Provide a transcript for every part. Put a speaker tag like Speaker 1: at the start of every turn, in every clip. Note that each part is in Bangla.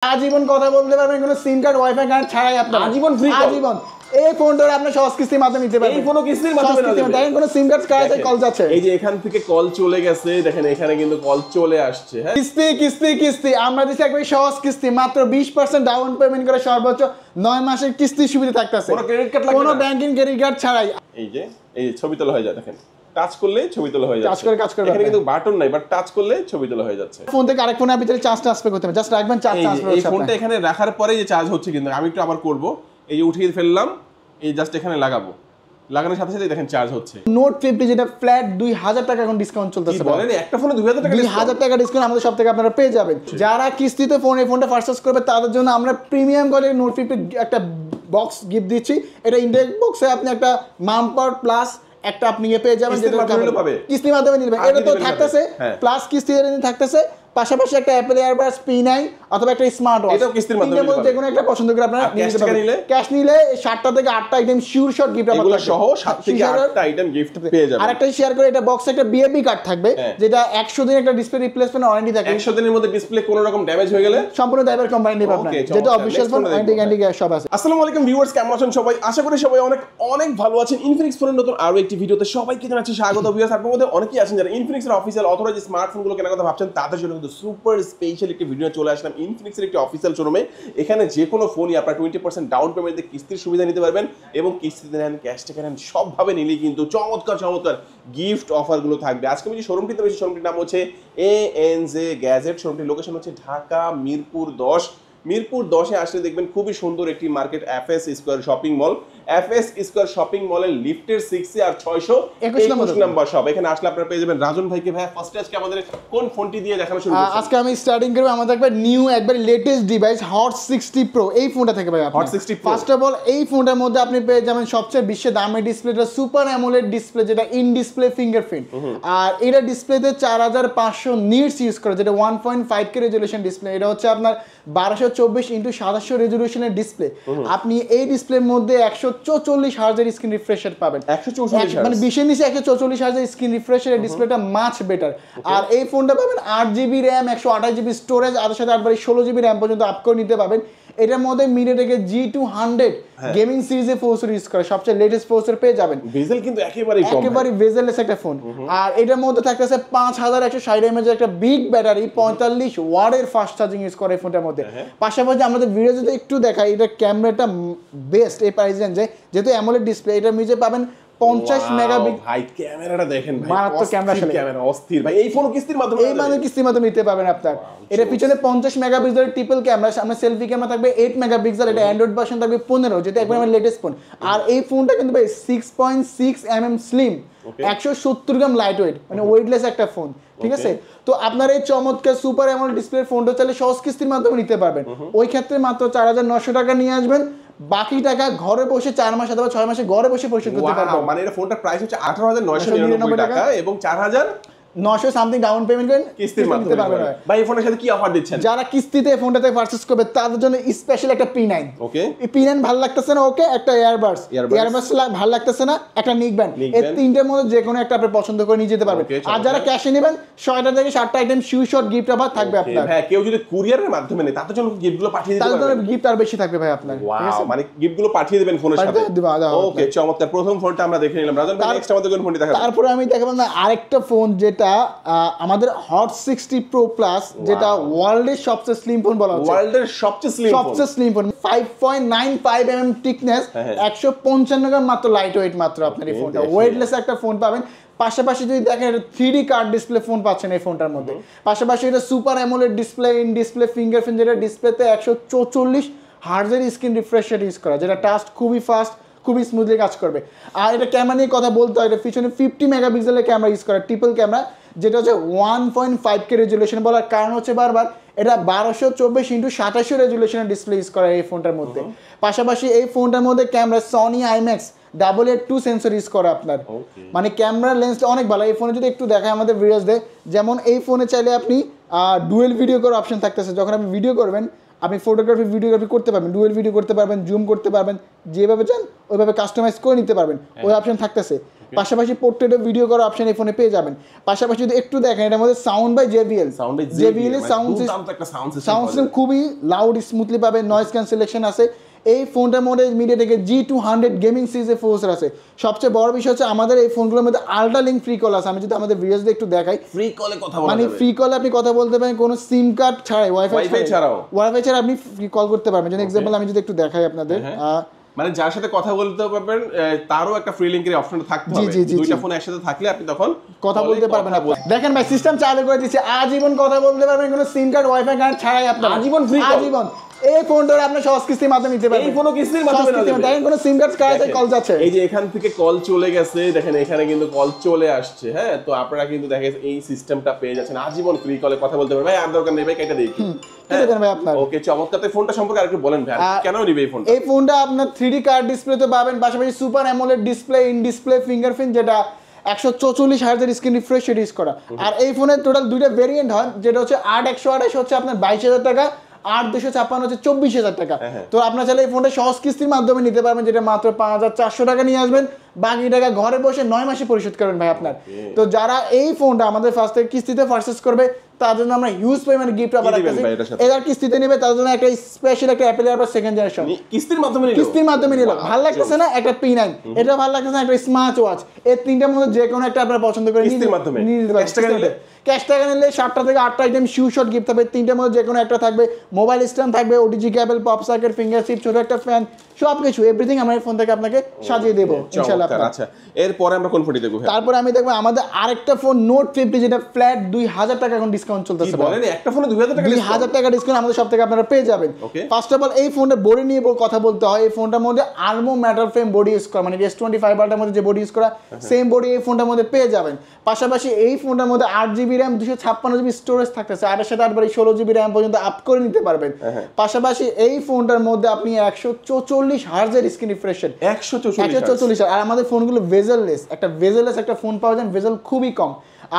Speaker 1: আজীবন কথা বলতে পারবেন, কোনো সিম কার্ড ওয়াইফাই কার্ড ছাড়াই আপনার
Speaker 2: আজীবন ফ্রি
Speaker 1: আজীবন। এই ফোনটা আপনি সহজ কিস্তির মাধ্যমে নিতে পারবেন।
Speaker 2: এই ফোনও কিস্তির মাধ্যমে
Speaker 1: দেখেন কোনো সিম কার্ড ছাড়াই কল যাচ্ছে।
Speaker 2: এই যে এখান থেকে কল চলে গেছে, দেখেন এখানে কিন্তু কল চলে আসছে। হ্যাঁ,
Speaker 1: কিস্তি কিস্তি কিস্তি আমরা দিচ্ছি একবারে সহজ কিস্তি, মাত্র 20% ডাউন পেমেন্ট করে সর্বোচ্চ 9 মাসের কিস্তি সুবিধা থাকতেছে।
Speaker 2: কোনো ক্রেডিট কার্ড লাগবে না,
Speaker 1: কোনো ব্যাংকিং ক্রেডিট কার্ড ছাড়াই।
Speaker 2: এই যে ছবি তোলা হয়ে যায়, দেখেন টাচ করলে ছবি তোলা হয়ে যাচ্ছে।
Speaker 1: কাজ করে
Speaker 2: এখানে কিন্তু বাটন নাই, বাট টাচ করলে ছবি তোলা হয়ে যাচ্ছে।
Speaker 1: ফোন থেকে আরেক ফোনে ভিতরে চার্জ ট্রান্সফার করতে হবে, জাস্ট রাখবেন চার্জ ট্রান্সফার।
Speaker 2: এই ফোনটা এখানে রাখার পরে যে চার্জ হচ্ছে, কিন্তু আমি একটু আবার করব। এই যে উঠিয়ে ফেললাম, এই জাস্ট এখানে লাগাবো, লাগানোর সাথে সাথে দেখেন চার্জ হচ্ছে।
Speaker 1: নোট 50 যেটা ফ্ল্যাট 2000 টাকা এখন ডিসকাউন্ট চলতেছে।
Speaker 2: বলেন একটা ফোনে 2000 টাকা,
Speaker 1: 2000 টাকা ডিসকাউন্ট আমাদের সব থেকে আপনারা পেয়ে যাবেন। যারা কিস্তিতে এই ফোনটা পারচেজ করবে তাদের জন্য আমরা প্রিমিয়াম কোয়ালিটির নোট 50 একটা বক্স গিফট দিচ্ছি। এটা ইনটেক বক্সে আপনি একটা মাম্পার প্লাস একটা আপনি পেয়ে যাবেন, যেটা কিস্তির মাধ্যমে নিবেন। এটা তো থাকতেছে প্লাস কিস্তি থাকতেছে, পাশাপাশি একটা অ্যাপল এয়ারবাডস P9 অথবা একটা স্মার্ট ওয়াচ,
Speaker 2: এটাও কিস্তির মাধ্যমে নিতে পারবেন।
Speaker 1: যে কোনো একটা পছন্দ করে আপনারা নিতে পারবেন। ক্যাশ নিলে 7টা থেকে 8টা আইটেম শিওর শট গিফট
Speaker 2: এগুলো সহ 7 থেকে 8টা আইটেম গিফট পেয়ে যাবেন।
Speaker 1: আরেকটা শেয়ার করে, এটা বক্সে একটা বিএপি কার্ড থাকবে, যেটা 100 দিন একটা ডিসপ্লে রিপ্লেসমেন্ট ওয়ারেন্টি থাকে।
Speaker 2: 100 দিনের মধ্যে ডিসপ্লে কোনো রকম ড্যামেজ হয়ে গেলে
Speaker 1: সম্পূর্ণ দায়ভার কোম্পানি নেবে আপনার, যেটা অফিশিয়াল ফোন ওয়ারেন্টি সব আছে।
Speaker 2: আসসালামু আলাইকুম ভিউয়ার্স, কেমন আছেন সবাই? আশা করি সবাই অনেক অনেক ভালো আছেন। ইনফিনিক্স ফোনের নতুন আরো একটি ভিডিওতে সবাইকে জানাচ্ছি স্বাগত। ভিউয়ার্স, আপনাদের মধ্যে অনেকেই আছেন যারা ইনফিনিক্সের অফিশিয়াল অথরাইজ স্মার্টফোনগুলো কেনার কথা ভাবছেন, তাদের জন্য কিন্তু সুপার স্পেশাল একটি ভিডিও চলে আসলাম ইনফিনিক্সের একটি অফিশিয়াল শোরুমে। এখানে যে কোনো ফোনই আপনারা 20% ডাউন পেমেন্টে কিস্তির সুবিধা নিতে পারবেন, এবং কিস্তিতে নেন, ক্যাশ টাকা নেন, সবভাবে নিলেই কিন্তু চমৎকার চমৎকার গিফট অফারগুলো থাকবে। আজকে আমি যে শোরুমটিতে রয়েছে, শোরুমটির নাম হচ্ছে ANJ গ্যাজেট। শোরুমটির লোকেশন হচ্ছে ঢাকা মিরপুর 10। মিরপুর 10-এ আসলে দেখবেন খুবই সুন্দর একটি market, FS square shopping mall. FS square shopping মলের লিফটের 6 আর 621 নাম্বার শপ। এখানে আসলে আপনারা পেয়ে যাবেন রাজন ভাইকে। ভাই ফার্স্ট আজকে আমাদের কোন ফোনটি দিয়ে দেখানো শুরু করব?
Speaker 1: আজকে আমি স্টার্টিং করব আমাদের একবার নিউ একবার লেটেস্ট ডিভাইস হট 60 প্রো। এই ফোনটা থেকে ভাই
Speaker 2: hot 60 pro.
Speaker 1: First of all এই ফোনটার মধ্যে আপনি পেয়ে যাবেন সবচেয়ে বিশ্বের দামি ডিসপ্লেটা, সুপার অ্যামোলেড ডিসপ্লে, যেটা ইন ডিসপ্লে ফিঙ্গারপ্রিন্ট। আর এটা ডিসপ্লেতে 4500 নিটস ইউজ করে, যেটা 1.5K রেজোলিউশন ডিসপ্লে। এটা হচ্ছে আপনার 1224x700 রেজোলিউশনের ডিসপ্লে। আপনি এই ডিসপ্লের মধ্যে 144 হার্জের স্ক্রিন রিফ্রেশ রেট পাবেন।
Speaker 2: 144
Speaker 1: মানে 20 নিচে 144 হার্জের স্ক্রিন রিফ্রেশ রেট, ডিসপ্লেটা মাচ বেটার। আর এই ফোনটা পাবেন 8GB র্যাম, 128GB স্টোরেজ, আর সাথে 16GB র্যাম পর্যন্ত আপ করে নিতে পাবেন। এটার মধ্যে MediaTek G200 গেমিং সিরিজে প্রসেসর ইউজ করে, সবচেয়ে লেটেস্ট প্রসেসর পেয়ে যাবেন।
Speaker 2: বেজেল কিন্তু একেবারেই
Speaker 1: বেজেললেস একটা ফোন। আর এটার মধ্যে থাকতেছে 5160 mAh একটা বিগ ব্যাটারি, 45 ওয়াটের ফাস্ট চার্জিং ইউজ করে এই ফোনটার মধ্যে। পাশাপাশি আমাদের ভিডিও যদি একটু দেখাই, এটা ক্যামেরাটা বেস্ট এই প্রাইস রেঞ্জে, যেহেতু অ্যামোলেড ডিসপ্লে। এটার নিচে পাবেন 50 মেগাপিক্সেল।
Speaker 2: ভাই ক্যামেরাটা দেখেন ভাই,
Speaker 1: মারাত্মক ক্যামেরা, আসলে
Speaker 2: ক্যামেরা অস্থির ভাই। এই ফোন কিস্তির মাধ্যমে
Speaker 1: কিস্তির মাধ্যমে নিতে পারবেন আপনার। এটা পিছনে 50 মেগাপিক্সেলের ট্রিপল ক্যামেরা, সামনে সেলফি ক্যামেরা থাকবে 8 মেগাপিক্সেল। এটা অ্যান্ড্রয়েড ভার্সন থাকবে 15, যেটা একবার আমার লেটেস্ট ফোন। আর এই ফোনটা কিন্তু ভাই 6.6 mm স্লিম, 170 গ্রাম লাইট ওয়েট, মানে ওয়েটলেস একটা ফোন, ঠিক আছে? তো আপনার এই চমৎকার সুপার অ্যামোলেড ডিসপ্লে ফোনটা চাইলে সহজ কিস্তির মাধ্যমে নিতে পারবেন। ওই ক্ষেত্রে মাত্র 4900 টাকা নিয়ে আসবেন, বাকি টাকা ঘরে বসে 4 মাস অথবা 6 মাসে ঘরে বসে পরিশোধ করতে পারবেন।
Speaker 2: মানে এটা ফোনটার প্রাইস হচ্ছে 18999 টাকা এবং 4900
Speaker 1: সামথিং ডাউন পেমেন্ট করেন,
Speaker 2: কিস্তির মাধ্যমে পাবেন। ভাই এই ফোনের সাথে কি অফার দিচ্ছেন?
Speaker 1: যারা কিস্তিতে ফোনটাতে পারচেজ করবে তাদের জন্য স্পেশাল একটা P9।
Speaker 2: ওকে,
Speaker 1: এই P9 ভালো লাগতেছে না, ওকে একটা এয়ারবাডস ভালো লাগতেছে না, একটা নিকব্যান্ড। এই তিনটার মধ্যে যে কোনো একটা আপনি পছন্দ করে নিয়ে যেতে পারবেন। আর যারা ক্যাশে নেবেন 6টা থেকে 7টা item sure shot gift offer থাকবে আপনার।
Speaker 2: হ্যাঁ, কেউ যদি কুরিয়ারের মাধ্যমে নেয় তাদের জন্য গিফটগুলো পাঠিয়ে দিতে পারবেন।
Speaker 1: তাদের গিফট আর বেশি থাকবে ভাই আপনার।
Speaker 2: ওয়াও, মানে গিফটগুলো পাঠিয়ে দিবেন ফোনের সাথে। ওকে, চমৎকার। প্রথম ফোনটা আমরা দেখে নিলাম। রাজন ভাই নেক্সট আমাদের কোন ফোনটি দেখাবেন?
Speaker 1: তারপরে আমি দেখাবো না আরেকটা ফোন, যেটা আমাদের হট 60 প্রো প্লাস, যেটা ওয়ার্ল্ডের সবচেয়ে স্লিম ফোন বলা হচ্ছে।
Speaker 2: ওয়ার্ল্ডের সবচেয়ে স্লিম ফোন,
Speaker 1: 5.95 mm থিকনেস, 155 গ্রাম মাত্র লাইট ওয়েট মাত্র। আপনার এই ফোনটা ওয়েটলেস একটা ফোন পাবেন। পাশাপাশি যদি দেখেন, এটা 3D কার্ড ডিসপ্লে ফোন পাচ্ছেন এই ফোনটার মধ্যে। পাশাপাশি এটা super AMOLED display, in display fingerprint, যেটা ডিসপ্লেতে 144 হার্জের স্ক্রিন রিফ্রেশ রেট ইউজ করা, যেটা টাচ খুবই ফাস্ট, খুবই স্মুথলি কাজ করবে। আর এটা ক্যামেরা নিয়ে কথা বলতে হয়, এটা পিছনে 50 মেগাপিক্সেলের ক্যামেরা ইউজ করে, ট্রিপল ক্যামেরা, যেটা হচ্ছে 1.5K রেজুলেশন। বলার কারণ হচ্ছে বারবার এটা 1224x700 রেজুলেশনের ডিসপ্লে ইউজ করে এই ফোনটার মধ্যে। পাশাপাশি এই ফোনটার মধ্যে camera Sony IMAX 882 sensor use করে আপনার, মানে ক্যামেরা লেন্সটা অনেক ভালো। এই ফোনে যদি একটু দেখায় আমাদের ভিডিওস যেমন এই ফোনে চাইলে আপনি ডুয়েল ভিডিও করার অপশন থাকতেছে। যখন আপনি ভিডিও করবেন আপনি ফটোগ্রাফি ভিডিওগ্রাফি করতে পারবেন, ডুয়েল ভিডিও করতে পারবেন, জুম করতে পারবেন, যেভাবে চান ওইভাবে কাস্টমাইজ করে নিতে পারবেন, ওই অপশন থাকতেছে। পাশাপাশি পোর্ট্রেট ভিডিও করার অপশন এই ফোনে পেয়ে যাবেন। পাশাপাশি যদি একটু দেখেন এটার মধ্যে সাউন্ড বাই JBL, JBL এর সাউন্ড সিস্টেম খুবই লাউড স্মুথলি পাবেন, নয়েজ ক্যান্সেলেশন আছে। এই ফোনটার মধ্যে মিডিয়াটেকের G200 গেমিং সিরিজের প্রসেসর আছে। সবচেয়ে বড় বিষয় হচ্ছে আমাদের এই ফোনগুলোর মধ্যে আল্ট্রা লিঙ্ক ফ্রি কল আছে। আমি যদি আমাদের ভিডিওস একটু দেখাই,
Speaker 2: ফ্রি কলে কথা বলা
Speaker 1: মানে
Speaker 2: যাবে,
Speaker 1: ফ্রি কলে আপনি কথা বলতে পারেন কোনো সিম কার্ড ছাড়াই, ওয়াইফাই ছাড়া আপনি কল করতে পারবেন। যেন এক্সাম্পল আমি যদি একটু দেখাই আপনাদের,
Speaker 2: মানে যার সাথে কথা বলতে পারবেন তারও একটা ফ্রি লিংকের অপশন থাকতে হবে। দুইটা ফোন একসাথে থাকলে আপনি তখন
Speaker 1: কথা বলতে পারবেন। দেখেন ভাই সিস্টেম চালু করে দিচ্ছে, আজীবন কথা বলতে পারবেন কোনো সিম কার্ড ওয়াইফাই কার্ড ছাড়াই, আপনার
Speaker 2: আজীবন ফ্রি,
Speaker 1: আজীবন। এই ফোনটা আপনি সহজ কিস্তির মাধ্যমে নিতে পারবেন।
Speaker 2: এই ফোনও কিস্তির মাধ্যমে না,
Speaker 1: দেখেন কোনো সিম কার্ড ছাড়াই কল যাচ্ছে।
Speaker 2: এই যে এখান থেকে কল চলে গেছে, দেখেন এখানে কিন্তু কল চলে আসছে। হ্যাঁ, তো আপনারা কিন্তু দেখেন এই সিস্টেমটা পেয়ে যাচ্ছেন, আজীবন ফ্রি কলে কথা বলতে পারবেন। ভাই আর দরকার নেই ভাই, কেটে দেখি ওকে চমৎকার। তো ফোনটা সম্পর্কে আরেকটু বলেন ভাই, কেন নিবে এই ফোনটা?
Speaker 1: এই ফোনটা আপনার 3D কার্ড ডিসপ্লেতে পাবেন, পাশাপাশি super AMOLED display, in display fingerprint, যেটা 144 হার্জের স্ক্রিন রিফ্রেশ রেট ইউজ করা। আর এই ফোনের টোটাল দুইটা ভেরিয়েন্ট হয়, যেটা হচ্ছে 8128 হচ্ছে আপনার 22,000 টাকা, 8256 হচ্ছে 24,000 টাকা। তো আপনার চাইলে এই ফোনটা সহজ কিস্তির মাধ্যমে নিতে পারবেন, যেটা মাত্র 5,400 টাকা নিয়ে আসবেন, বাকি টাকা ঘরে বসে 9 মাসে পরিশোধ করবেন ভাই আপনার। তো যারা এই ফোনটা আমাদের ফার্স্ট থেকে কিস্তিতে পারচেজ করবে তার জন্য আমরা হিউজ পরিমাণে গিফট অফার রাখতেছি। এটার কিস্তিতে নেবে তার জন্য একটা স্পেশাল একটা অ্যাপেল এয়ারপড সেকেন্ড জেনারেশন
Speaker 2: কিস্তির মাধ্যমে নিল।
Speaker 1: ভালো লাগতেছে না? একটা P9, এটা ভালো লাগতেছে না একটা স্মার্ট ওয়াচ, এই তিনটার মধ্যে যে কোনো একটা আপনারা পছন্দ করে
Speaker 2: কিস্তির মাধ্যমে
Speaker 1: নিতে পারবেন। ক্যাশ টাকা নিলে 7টা থেকে 8টা আইটেম শু শট গিফট হবে, তিনটার মধ্যে যে কোনো একটা থাকবে, মোবাইল স্ট্যান্ড থাকবে, OTG কেবল, পপ সকেট, ফিঙ্গার চিপ, ছোট একটা ফ্যান, সবকিছু এভরিথিং আমরা এই ফোন থেকে আপনাকে সাজিয়ে দেবো ইনশাআল্লাহ।
Speaker 2: আচ্ছা, এরপরে আমরা কোন ফোনটি দেখব?
Speaker 1: তারপরে আমি দেখবো আমাদের আরেকটা ফোন নোট 50, যেটা ফ্ল্যাট 2,000 টাকা এখন ডিসকাউন্ট চলতেছে।
Speaker 2: বলেন একটা ফোনে 2,000 টাকা ডিসকাউন্ট?
Speaker 1: 2,000 টাকা ডিসকাউন্ট আমাদের সব থেকে আপনারা পেয়ে যাবেন। ফার্স্ট অফ অল এই ফোনটা বডি নিয়ে কথা বলতে হয়। এই ফোনটার মধ্যে আর্মো মেটাল ফ্রেম বডি ইউজ করা, মানে S25 বাল্টার মধ্যে যে বডি ইউজ করা সেম বডি এই ফোনটার মধ্যে পেয়ে যাবেন। পাশাপাশি এই ফোনটার মধ্যে 8GB RAM 256GB স্টোরেজ থাকতেছে, 8 এর সাথে 8 16GB RAM পর্যন্ত আপ করে নিতে পারবেন। পাশাপাশি এই ফোনটার মধ্যে আপনি 144 হার্জের স্ক্রিন রিফ্রেশ রেট, 144। আর আমাদের ফোনগুলো ভেজেললেস, একটা ফোন পাওয়া যায়, ভেজেল খুবই কম।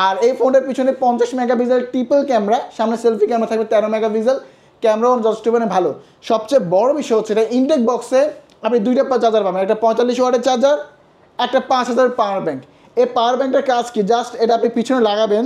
Speaker 1: আর এই ফোনটার পিছনে 50 মেগাপিক্সেল ট্রিপল ক্যামেরা, সামনে সেলফি ক্যামেরা থাকবে 13 মেগাপিক্সেল, ক্যামেরাও যথেষ্ট মানে ভালো। সবচেয়ে বড় বিষয় হচ্ছে এটা ইনটেক বক্সে আপনি দুইটা চার্জার পাবেন, একটা 45 ওয়াটের চার্জার, একটা 5000 পাওয়ার ব্যাংক। এই পাওয়ার ব্যাংকটার কাজ কি, জাস্ট এটা আপনি পিছনে লাগাবেন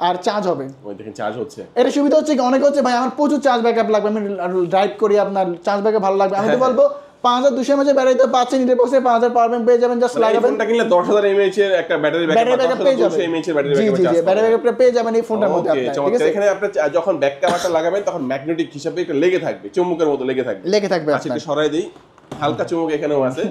Speaker 1: আর চার্জ হবে।
Speaker 2: ওই দেখেন চার্জ হচ্ছে।
Speaker 1: এটা সুবিধা হচ্ছে কি, অনেকে হচ্ছে ভাই আমার প্রচুর চার্জ ব্যাকআপ লাগবে, আমি ড্রাইভ করি, আপনার চার্জ ব্যাকআপ ভালো লাগবে, আমি তো বলবো 5200 mAh ব্যাটারি তো পাচ্ছেন, ইনটেক বক্সে 5000 পাওয়ার ব্যাংক পেয়ে যাবেন, জাস্ট লাগাবেন।
Speaker 2: ফোনটা কিনলে 10000 mAh এর একটা ব্যাটারি ব্যাকআপ পেয়ে যাবেন, 200 mAh এর ব্যাটারি ব্যাকআপ চার্জ,
Speaker 1: ব্যাটারি ব্যাকআপটা পেয়ে যাবেন এই ফোনটার মধ্যে আপনারা। ঠিক আছে,
Speaker 2: এখানে আপনি যখন ব্যাক ক্যামেরাটা লাগাবেন তখন ম্যাগনেটিক হিসাবে এটা লেগে থাকবে, চুম্বকের মতো লেগে থাকবে। আচ্ছা, একটু সরাই দেই, হালকা চুম্বক এখানেও আছে।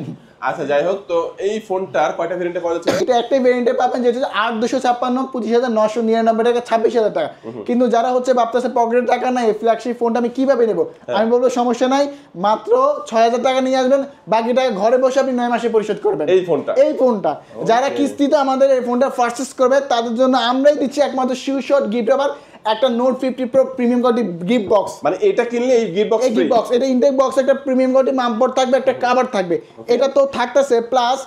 Speaker 2: আচ্ছা, যাই হোক, তো এই ফোনটার কয়টা ভেরিয়েন্টে পাওয়া যাচ্ছে?
Speaker 1: এটা একটা ভেরিয়েন্টে পাবেন যেটা হচ্ছে 8256, 25,999 টাকা, 26,000 টাকা। কিন্তু যারা হচ্ছে ভাবতেছে পকেটে টাকা নাই, ফ্ল্যাগশিপ ফোনটা আমি কিভাবে নেব, আমি বলবো সমস্যা নাই, মাত্র 6,000 টাকা নিয়ে আসবেন, বাকি টাকা ঘরে বসে আপনি 9 মাসে পরিশোধ করবেন। এই ফোনটা যারা কিস্তিতে আমাদের এই ফোনটা পারচেজ করবে তাদের জন্য আমরাই দিচ্ছি একমাত্র শিওর গিফট অফার, একটা note 50 pro premium quality gift box.
Speaker 2: মানে এটা কিনলে এই গিফট বক্স,
Speaker 1: এটা ইনটেক বক্স, একটা প্রিমিয়াম কোয়ালিটি মামপট থাকবে, একটা কভার থাকবে, এটা তো থাকতেছে। প্লাস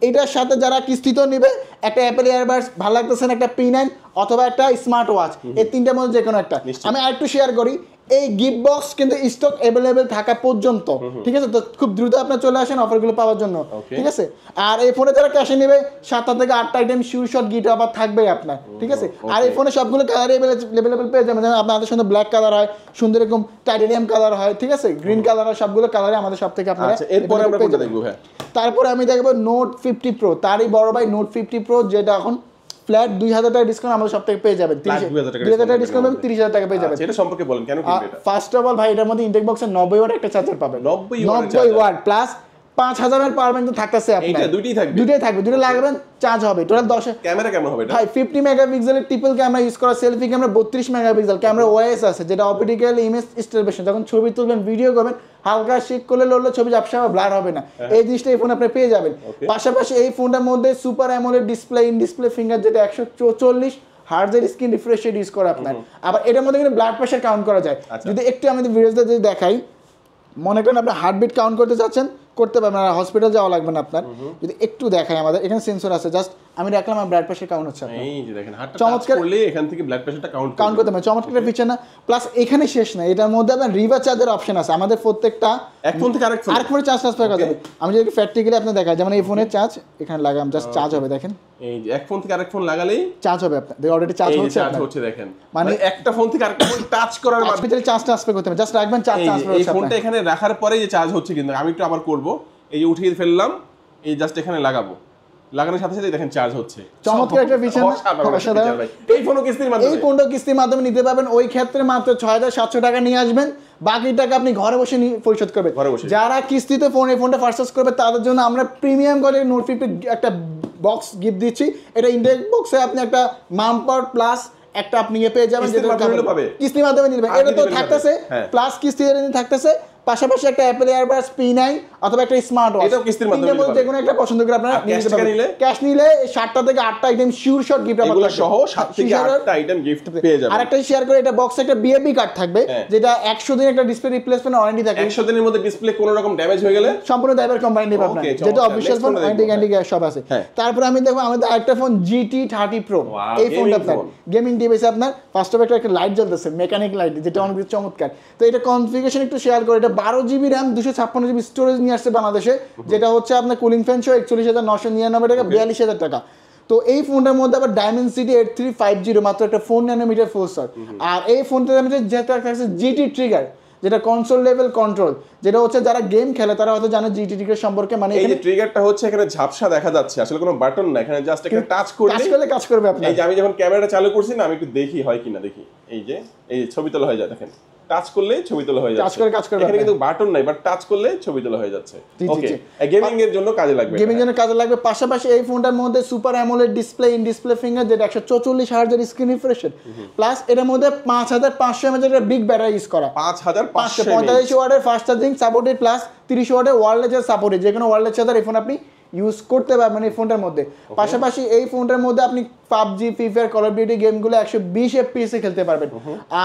Speaker 1: এটার সাথে যারা কিস্তিতেও নেবে একটা অ্যাপেল এয়ারবাডস, ভালো লাগতেছে না একটা P9 অথবা একটা স্মার্ট ওয়াচ, এই তিনটার মধ্যে যে কোনো একটা। আমি আরেকটু শেয়ার করি, এই গিফট বক্স কিন্তু স্টক অ্যাভেলেবেল থাকা পর্যন্ত, ঠিক আছে? তো খুব দ্রুত আপনার চলে আসেন অফারগুলো পাওয়ার জন্য, ঠিক আছে? আর এই ফোনে যারা ক্যাশে নেবে 7টা থেকে 8টা item sure shot gift offer থাকবে আপনার, ঠিক আছে? আর এই ফোনে সবগুলো কালার অ্যাভেলেবেল পেয়ে যাবেন, যেমন আপনাদের সুন্দর ব্ল্যাক কালার হয়, সুন্দর এরকম টাইটেনিয়াম কালার হয়, ঠিক আছে? গ্রিন কালার হয়, সবগুলো কালারে আমাদের সব থেকে আপনারা।
Speaker 2: এরপরে আমরা কোনটা দেখব? হ্যাঁ,
Speaker 1: তারপরে আমি দেখবো নোট 50 প্রো, তারই বড় ভাই নোট 50 প্রো, যেটা এখন ফ্ল্যাট 2,000 টাকা ডিসকাউন্ট আমাদের সব থেকে পেয়ে যাবেন, 2,000 টাকা ডিসকাউন্ট, 30,000 টাকা পেয়ে যাবেন।
Speaker 2: এটা সম্পর্কে বলেন, কেন কিনবে এটা?
Speaker 1: ফার্স্ট অফ অল ভাই, এটার মধ্যে ইনটেক বক্সে 90 ওয়াট একটা চার্জার পাবেন,
Speaker 2: 90
Speaker 1: ওয়াট প্লাস 5000 এর পাওয়ার ব্যাংক তো থাকতেছে আপনার।
Speaker 2: এটা দুটোই থাকবে,
Speaker 1: দুটো লাগাবেন, চার্জ হবে। টোটাল 10।
Speaker 2: ক্যামেরা কেমন হবে এটা?
Speaker 1: ভাই 50 মেগাপিক্সেলের ট্রিপল ক্যামেরা ইউজ করা, selfie camera 32 megapixel, camera OS আছে যেটা অপটিক্যাল ইমেজ স্টেবিলাইজেশন, যখন ছবি তুলবেন ভিডিও করবেন হালকা শেক করলে লড়লে ছবি ঝাপসা হবে, ব্লার হবে না, এই জিনিসটা এই ফোন আপনি পেয়ে যাবেন। পাশাপাশি এই ফোনটার মধ্যে super AMOLED display, in display finger, যেটা 144 হার্জের স্ক্রিন রিফ্রেশ রেট ইউজ করা আপনার। আবার এটার মধ্যে কিন্তু ব্লাড প্রেশার কাউন্ট করা যায়। যদি একটু আমাদের ভিডিওতে যদি দেখাই, মনে করেন আপনি হার্টবিট কাউন্ট করতে চাচ্ছেন, করতে পারবেন, আর হসপিটাল যাওয়া লাগবে না আপনার। যদি একটু দেখাই, আমাদের এখানে সেন্সর আছে, জাস্ট আমি রাখলাম আমার ব্লাড প্রেশার কাউন্ট হচ্ছে আপনার।
Speaker 2: এই যে দেখেন হাতটা টাচ
Speaker 1: চমৎকার।
Speaker 2: করলে এখান থেকে ব্লাড প্রেশারটা কাউন্ট
Speaker 1: করতে হবে, চমৎকার ফিচার না। প্লাস এখানে শেষ না, এটার মধ্যে আপনার রিভার চার্জের অপশন আছে। আমাদের প্রত্যেকটা
Speaker 2: এক ফোন থেকে আরেক
Speaker 1: ফোনে চার্জ ট্রান্সফার করা যাবে। আমি যদি প্র্যাকটিক্যালি আপনার দেখাই, যেমন এই ফোনের চার্জ এখানে লাগাম, জাস্ট চার্জ হবে, দেখেন
Speaker 2: এই যে এক ফোন থেকে আরেক ফোন লাগালেই
Speaker 1: চার্জ হবে আপনার, অলরেডি চার্জ
Speaker 2: এই যে
Speaker 1: হচ্ছে
Speaker 2: চার্জ
Speaker 1: আপনার।
Speaker 2: হচ্ছে দেখেন,
Speaker 1: মানে
Speaker 2: মানে একটা ফোন থেকে আরেকটা ফোন টাচ করার মাধ্যমে
Speaker 1: হসপিটালে চার্জ ট্রান্সফার করতে হবে, জাস্ট রাখবেন চার্জ
Speaker 2: এই যে
Speaker 1: ট্রান্সফার
Speaker 2: এই
Speaker 1: হচ্ছে
Speaker 2: ফোনটা
Speaker 1: আপনার।
Speaker 2: এখানে রাখার পরেই যে চার্জ হচ্ছে, কিন্তু আমি একটু আবার করব, এই যে উঠিয়ে ফেললাম, এই জাস্ট এখানে লাগাবো, লাগানোর সাথে সাথে দেখেন চার্জ হচ্ছে।
Speaker 1: চমৎকার একটা ফিচার না?
Speaker 2: অসাধারণ ভাই। এই ফোনও কিস্তির মাধ্যমে,
Speaker 1: এই ফোনটা কিস্তির মাধ্যমে নিতে পারবেন। ওই ক্ষেত্রে মাত্র 6,700 টাকা নিয়ে আসবেন, বাকি টাকা আপনি ঘরে বসে পরিশোধ করবেন।
Speaker 2: ঘরে বসে।
Speaker 1: যারা কিস্তিতে এই ফোনটা পারচেজ করবে তাদের জন্য আমরা প্রিমিয়াম কোয়ালিটির নোট 50 একটা বক্স গিফট দিচ্ছি। এটা ইনটেক বক্সে আপনি একটা মাম্পার প্লাস একটা আপনি পেয়ে যাবেন,
Speaker 2: কিস্তির মাধ্যমে পাবে।
Speaker 1: কিস্তির মাধ্যমে নিবেন।
Speaker 2: আর
Speaker 1: এটা
Speaker 2: কি
Speaker 1: তো
Speaker 2: দিবেন
Speaker 1: থাকতেছে
Speaker 2: হ্যাঁ।
Speaker 1: প্লাস কিস্তি থাকতেছে, পাশাপাশি একটা অ্যাপেল এয়ারবাডস P9 অথবা একটা স্মার্ট ওয়াচ,
Speaker 2: এটাও কিস্তির মাধ্যমে
Speaker 1: তিনটার মধ্যে
Speaker 2: নিতে
Speaker 1: যে কোনো একটা পছন্দ করে আপনারা
Speaker 2: আর
Speaker 1: নিয়ে
Speaker 2: cash
Speaker 1: নিতে
Speaker 2: টাকা
Speaker 1: পারবেন।
Speaker 2: নিলে?
Speaker 1: ক্যাশ নিলে 7টা থেকে 8টা আইটেম শিওর শট গিফট
Speaker 2: এগুলো সহ 7 থেকে 8টা আইটেম গিফট পেয়ে যাবেন।
Speaker 1: আরেকটা শেয়ার করে, এটা বক্সে একটা বিএপি কার্ড থাকবে,
Speaker 2: হ্যাঁ।
Speaker 1: যেটা 100 দিন একটা ডিসপ্লে রিপ্লেসমেন্ট ওয়ারেন্টি থাকে।
Speaker 2: 100 দিনের মধ্যে ডিসপ্লে কোনো রকম ড্যামেজ হয়ে গেলে
Speaker 1: সম্পূর্ণ দায়ভার কোম্পানি নেবে আপনার,
Speaker 2: Okay,
Speaker 1: যেটা
Speaker 2: চমৎকার।
Speaker 1: Official
Speaker 2: Next
Speaker 1: phone
Speaker 2: phone
Speaker 1: warranty
Speaker 2: দেখবো,
Speaker 1: গ্যারান্টি সব আছে।
Speaker 2: হ্যাঁ।
Speaker 1: তারপর আমি দেখবো আমাদের আরেকটা ফোন GT30 Pro।
Speaker 2: Wow,
Speaker 1: এই ফোনটা
Speaker 2: gaming
Speaker 1: আপনার
Speaker 2: phone।
Speaker 1: গেমিং ডিভাইসে আপনার ফার্স্ট অফ একটা লাইট জ্বলতেছে, মেকানিক লাইট, যেটা অনেক বেশি চমৎকার। তো এটা কনফিগারেশন একটু শেয়ার করে, এটা 12GB RAM 256GB স্টোরেজ নিয়ে আসছে বাংলাদেশে, যেটা হচ্ছে আপনার কুলিং ফ্যান সহ 41,999 টাকা, 42,000 টাকা। তো এই ফোনটার মধ্যে আবার Dimensity 8350 মাত্র একটা 4 ন্যানোমিটার প্রসেসর। আর এই ফোনটার মধ্যে যেটা থাকছে GT ট্রিগার, যেটা কনসোল লেভেল কন্ট্রোল, যেটা হচ্ছে যারা গেম খেলে তারা হয়তো জানে GT ট্রিগার সম্পর্কে। মানে
Speaker 2: এই যে ট্রিগারটা হচ্ছে এখানে ঝাপসা দেখা যাচ্ছে, আসলে কোনো বাটন না, এখানে জাস্ট একটা টাচ করলে
Speaker 1: কাজ করবে আপনার।
Speaker 2: এই যে আমি যখন ক্যামেরাটা চালু করছি না, আমি একটু দেখি হয় কিনা, দেখি এই যে ছবি তোলা হয়ে যায়, দেখেন টাচ করলে ছবি তোলা হয়ে যাচ্ছে।
Speaker 1: কাজ করবে
Speaker 2: এখানে কিন্তু বাটন নাই, বাট টাচ করলে ছবি তোলা হয়ে যাচ্ছে।
Speaker 1: জি,
Speaker 2: ওকে,
Speaker 1: জি।
Speaker 2: গেমিং এর জন্য কাজে লাগবে,
Speaker 1: গেমিং জন্য কাজে লাগবে। পাশাপাশি এই ফোনটার মধ্যে super AMOLED display, in display finger, যেটা 144 হার্জের স্ক্রিন রিফ্রেশ, প্লাস এটার মধ্যে 5500 mAh এর বিগ ব্যাটারি ইউজ করা,
Speaker 2: 5500
Speaker 1: ওয়াটের ফাস্ট চার্জিং সাপোর্টেড, প্লাস 30 ওয়াটের ওয়্যারলেস চার্জ সাপোর্টেড। যে কোনো ওয়্যারলেস চার্জার এই ফোন আপনি ইউজ করতে পারবেন এই ফোনটার মধ্যে। পাশাপাশি এই ফোনটার মধ্যে আপনি PUBG, free fire, call of duty গেমগুলো 120 FPS এ খেলতে পারবেন।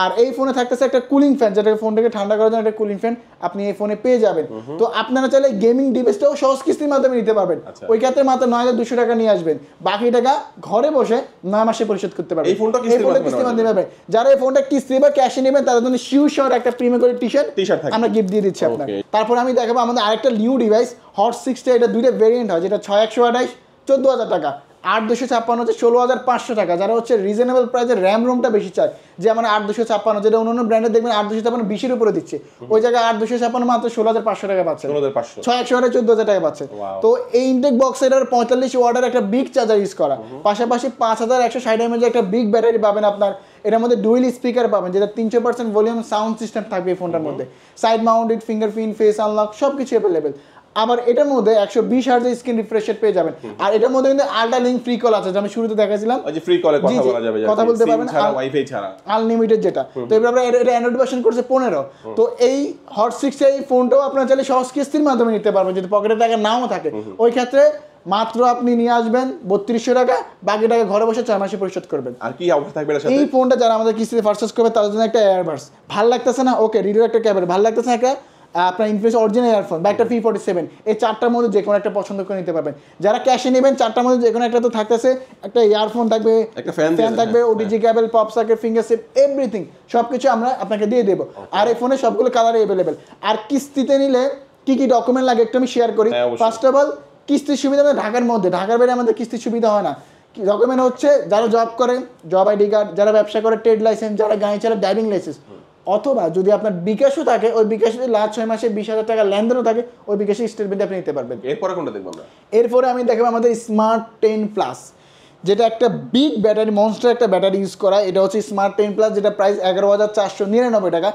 Speaker 1: আর এই ফোনে থাকতেছে একটা কুলিং ফ্যান, যেটা ফোনটাকে ঠান্ডা করার জন্য একটা কুলিং ফ্যান আপনি এই ফোনে পেয়ে যাবেন। তো আপনারা চাইলে গেমিং ডিভাইসটাও সহজ কিস্তির মাধ্যমে নিতে পারবেন। ওই ক্ষেত্রে মাত্র 9,200 টাকা নিয়ে আসবেন, বাকি টাকা ঘরে বসে 9 মাসে পরিশোধ করতে পারবেন।
Speaker 2: এই ফোনটা কিস্তির
Speaker 1: মাধ্যমে পাবেন। যারা এই ফোনটা কিস্তি বা ক্যাশে নেবেন তাদের জন্য শিওর শট একটা প্রিমিয়াম করে টি-শার্ট
Speaker 2: থাকবে,
Speaker 1: আমরা গিফট দিয়ে দিচ্ছি আপনাকে।
Speaker 2: Okay.
Speaker 1: তারপর আমি দেখাবো আমাদের আরেকটা নিউ ডিভাইস হট 60, এটা দুইটা ভেরিয়েন্ট হয়, যেটা 6128 14,000 টাকা, 8256 হচ্ছে 16,500 টাকা। যারা হচ্ছে রিজনেবল প্রাইসে র্যাম রোমটা বেশি চায়, যে আমার 8256, যেটা অন্য ব্র্যান্ডে দেখবেন 8256 20-এর উপরে দিচ্ছে, ওই জায়গায় 8256 মাত্র 16,500 টাকা পাচ্ছে,
Speaker 2: 16,500
Speaker 1: 6128 14,000 টাকা পাচ্ছে। তো এই ইনটেক বক্স এটার 45 ওয়াটের একটা বিগ চার্জার ইউজ করা, পাশাপাশি 5160 mAh একটা বিগ ব্যাটারি পাবেন আপনার। এটার মধ্যে ডুয়েল স্পিকার পাবেন, যেটা 300% ভলিউম সাউন্ড সিস্টেম থাকবে এই ফোনটার মধ্যে, side mounted fingerprint, face unlock সবকিছু অ্যাভেলেবেল। আবার এটার মধ্যে 120 হার্জের স্ক্রিন রিফ্রেশ রেট পেয়ে যাবেন। আর এটার মধ্যে কিন্তু আল্ট্রা লিঙ্ক ফ্রি কল আছে, যেটা আমি শুরুতে দেখাইছিলাম,
Speaker 2: ওই যে ফ্রি কলে কথা বলা যাবে,
Speaker 1: কথা বলতে পারবেন
Speaker 2: ছাড়া ওয়াইফাই ছাড়া
Speaker 1: আনলিমিটেড, যেটা। তো এবার আমরা এটা অ্যান্ড্রয়েড ভার্সন করছে 15। তো এই হট 60 এই ফোনটাও আপনারা চাইলে সহজ কিস্তির মাধ্যমে নিতে পারবেন, যদি পকেটে টাকা নাও থাকে। ওই ক্ষেত্রে মাত্র আপনি নিয়ে আসবেন 3200 টাকা, বাকি টাকা ঘরে বসে 6 মাসে পরিশোধ করবেন।
Speaker 2: আর কি অফার থাকবে এর সাথে?
Speaker 1: এই ফোনটা যারা আমাদের কিস্তিতে পারচেজ করবে তাদের জন্য একটা এয়ারবাডস, ভালো লাগতেছে না ওকে রিডিও একটা ক্যাবের, ভালো লাগতেছে না একটা আপনার ইনফিনিক্স অরিজিনাল ইয়ারফোন বা একটা P47, এই চারটার মধ্যে যে কোনো একটা পছন্দ করে নিতে পারবেন। যারা ক্যাশে নেবেন চারটার মধ্যে যে কোনো একটা তো থাকতেছে, একটা ইয়ারফোন থাকবে,
Speaker 2: একটা ফ্যান
Speaker 1: থাকবে, ওটিজি কেবল, pop socket, finger set, everything সবকিছু আমরা আপনাকে দিয়ে দেবো। আর এই ফোনে সবগুলো কালারে অ্যাভেলেবেল। আর কিস্তিতে নিলে কি কি ডকুমেন্ট লাগে একটু আমি শেয়ার করি। ফার্স্ট অফ অল কিস্তির সুবিধা আমাদের ঢাকার মধ্যে, ঢাকার বাইরে আমাদের কিস্তির সুবিধা হয় না। ডকুমেন্ট হচ্ছে যারা জব করে জব আইডি কার্ড, যারা ব্যবসা করে ট্রেড লাইসেন্স, যারা গাড়ি চালায় ড্রাইভিং লাইসেন্স, অথবা যদি আপনার বিকাশও থাকে, ওই বিকাশ যদি লাস্ট 6 মাসে 20,000 টাকা লেনদেনও থাকে, ওই বিকাশে স্টেটমেন্ট আপনি নিতে পারবেন।
Speaker 2: এরপরে কোনটা দেখবো আমরা?
Speaker 1: এরপরে আমি দেখাবো আমাদের স্মার্ট 10 প্লাস, যেটা একটা বিগ ব্যাটারি, মনস্টার একটা ব্যাটারি ইউজ করা। এটা হচ্ছে স্মার্ট 10 প্লাস, যেটা প্রাইস 11,499 টাকা।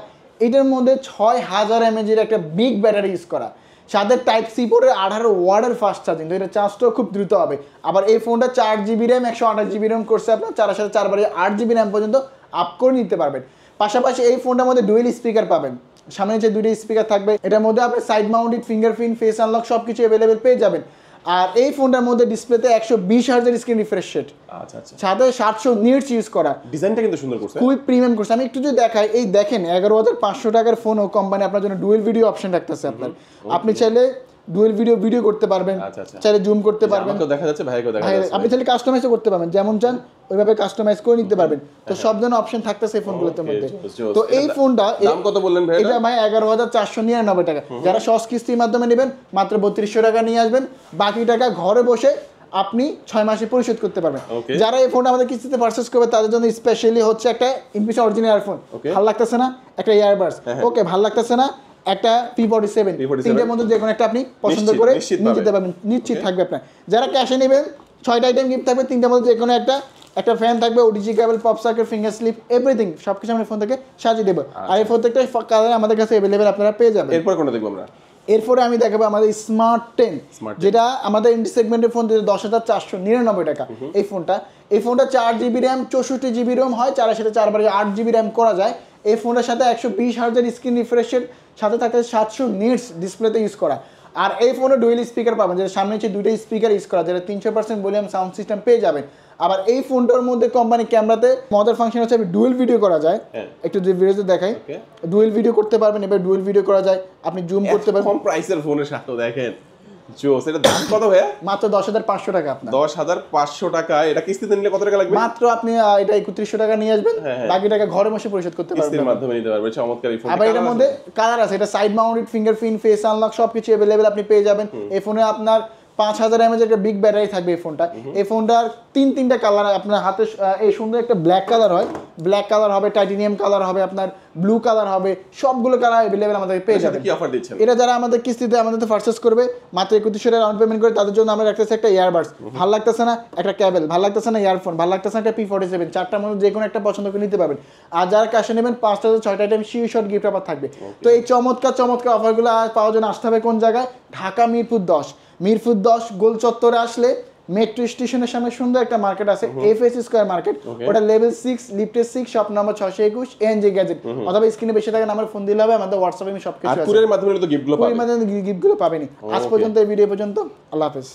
Speaker 1: এটার মধ্যে 6000 mAh একটা বিগ ব্যাটারি ইউজ করা, সাথে টাইপ সি পোর্টের 18 ওয়াটের ফাস্ট চার্জিং, তো এটা চার্জটাও খুব দ্রুত হবে। আবার এই ফোনটা 4GB র্যাম 128GB র্যাম করছে, আপনার 4 সাথে 4 বারে 8GB র্যাম পর্যন্ত আপ করে নিতে পারবেন। পাশাপাশি এই ফোনটার মধ্যে ডুয়েল স্পিকার পাবেন, সামনে যে দুইটা স্পিকার থাকবে। এটার মধ্যে আপনি side mounted fingerprint, face unlock সবকিছু অ্যাভেলেবেল পেয়ে যাবেন। আর এই ফোনটার মধ্যে ডিসপ্লেতে 120 হার্জের স্ক্রিন রিফ্রেশ রেট,
Speaker 2: আচ্ছা আচ্ছা,
Speaker 1: সাথে 700 নিটস ইউজ করা,
Speaker 2: ডিজাইনটা কিন্তু সুন্দর করছে,
Speaker 1: খুবই প্রিমিয়াম করছে। আমি একটু যদি দেখাই, এই দেখেন 11,500 টাকার ফোন ও কোম্পানি আপনার জন্য ডুয়েল ভিডিও অপশন রাখতেছে আপনার। আপনি চাইলে ডুয়েল ভিডিও করতে পারবেন,
Speaker 2: আচ্ছা আচ্ছা,
Speaker 1: চাইলে জুম করতে পারবেন,
Speaker 2: আমাকেও দেখা যাচ্ছে, ভাইকেও দেখা যাচ্ছে,
Speaker 1: আপনি চাইলে কাস্টমাইজও করতে পারবেন, যেমন চান ওইভাবে কাস্টমাইজ করে নিতে পারবেন। তো সব ধরনের অপশন থাকতেছে এই ফোনগুলোর মধ্যে। তো এই ফোনটা
Speaker 2: দাম কত বললেন ভাই?
Speaker 1: এটা ভাই 11,499 টাকা। যারা সস কিস্তির মাধ্যমে নেবেন মাত্র 3200 টাকা নিয়ে আসবেন, বাকি টাকা ঘরে বসে আপনি 6 মাসে পরিশোধ করতে পারবেন। যারা এই ফোনটা আমাদের কিস্তিতে পারচেজ করবে তাদের জন্য স্পেশালি হচ্ছে একটা ইনফিনিক্স অরিজিনাল ইয়ারফোন, ভালো লাগতেছে না একটা ইয়ারবাডস, ওকে ভালো লাগতেছে না একটা P47, তিনটার মধ্যে যে কোনো একটা আপনি পছন্দ করে নিয়ে যেতে পারবেন, নিশ্চিত থাকবে আপনার। যারা ক্যাশে নেবেন 6টা আইটেম গিফট থাকবে, তিনটার মধ্যে যে কোনো একটা ফ্যান থাকবে, OTG cable, pop circuit, finger slip, everything সবকিছু আমরা ফোন থেকে সাজিয়ে দেবো। আর এই প্রত্যেকটা কালার আমাদের কাছে অ্যাভেলেবেল আপনারা পেয়ে যাবেন।
Speaker 2: এরপর কোনটা দেখবো আমরা?
Speaker 1: এরপরে আমি দেখাবো আমাদের স্মার্ট 10, যেটা আমাদের ইন্ডি সেগমেন্টের ফোন, যেটা 10,499 টাকা। এই ফোনটা 4GB র্যাম 64GB রোম হয়, 4/4 র্যাম করা যায়। এই ফোনটার সাথে 120 হার্জের স্ক্রিন রিফ্রেশের সাথে থাকে 700 নিটস ডিসপ্লেতে ইউজ করা। আর এই ফোনে ডুয়েল স্পিকার পাবেন, যেটা সামনে হচ্ছে দুইটা স্পিকার ইউজ করা, যেটা 300% ভলিউম সাউন্ড সিস্টেম পেয়ে যাবেন। আবার এই ফোনটার মধ্যে কোম্পানি ক্যামেরাতে মজার ফাংশন হচ্ছে ডুয়েল ভিডিও করা যায়। একটু যে ভিডিওতে দেখাই, ডুয়েল ভিডিও করতে পারবেন, এবার ডুয়েল ভিডিও করা যায়, আপনি জুম করতে পারবেন।
Speaker 2: কম প্রাইসের ফোনের সাথে দেখেন জোস। এটা দাম কত ভাইয়া?
Speaker 1: মাত্র 10,500 টাকা আপনার।
Speaker 2: 10,500 টাকা। এটা কিস্তিতে নিলে কত টাকা লাগবে?
Speaker 1: মাত্র আপনি এটা 3100 টাকা নিয়ে আসবেন, বাকি টাকা ঘরে বসে পরিশোধ করতে পারবেন,
Speaker 2: কিস্তির মাধ্যমে নিতে পারবেন। চমৎকার এই ফোন।
Speaker 1: আবার এটার মধ্যে কালার আছে, এটা side mounted fingerprint, face unlock সবকিছু अवेलेबल আপনি পেয়ে যাবেন। এই ফোনে আপনার 5000 mAh একটা বিগ ব্যাটারি থাকবে এই ফোনটা। এই ফোনটার তিনটা কালার আপনার হাতে, এই সুন্দর একটা ব্ল্যাক কালার হয়, ব্ল্যাক কালার হবে, টাইটেনিয়াম কালার হবে, আপনার ব্লু কালার হবে, সবগুলো কালার अवेलेबल আমাদের পেয়ে যাবেন।
Speaker 2: কি অফার দিচ্ছেন?
Speaker 1: এটা যারা আমাদের কিস্তিতে আমাদের তো পারচেজ করবে মাত্র 3100 টাকা ডাউন পেমেন্ট করে, তাদের জন্য আমরা রাখতেছি একটা ইয়ারবাডস, ভালো লাগতেছে না একটা কেবল, ভালো লাগতেছে না ইয়ারফোন, ভালো লাগতেছে না একটা P47, চারটার মধ্যে যে কোনো একটা পছন্দ করে নিতে পারবেন। আর যারা ক্যাশে নেবেন 5টা 6টা আইটেম শিওর গিফট অফার থাকবে। তো এই চমৎকার অফারগুলো পাওয়ার জন্য আসতে হবে কোন জায়গায়? ঢাকা মিরপুর 10 গোল চত্বরে আসলে মেট্রো স্টেশনের সামনে সুন্দর একটা মার্কেট আছে, FS স্কয়ার মার্কেট, ওটা লেভেল 6 লিফটের 6 শপ নাম্বার 621 ANJ গ্যাজেট, অথবা স্ক্রিনে বেশি টাকা নাম্বার ফোন দিলে হবে, আমাদের হোয়াটসঅ্যাপে আমি সবকিছু আছে।
Speaker 2: আর কুরিয়ারের মাধ্যমে তো গিফটগুলো পাবেন।
Speaker 1: গিফটগুলো পাবেনই। আজ পর্যন্ত এই ভিডিও পর্যন্ত, আল্লাহ হাফেজ।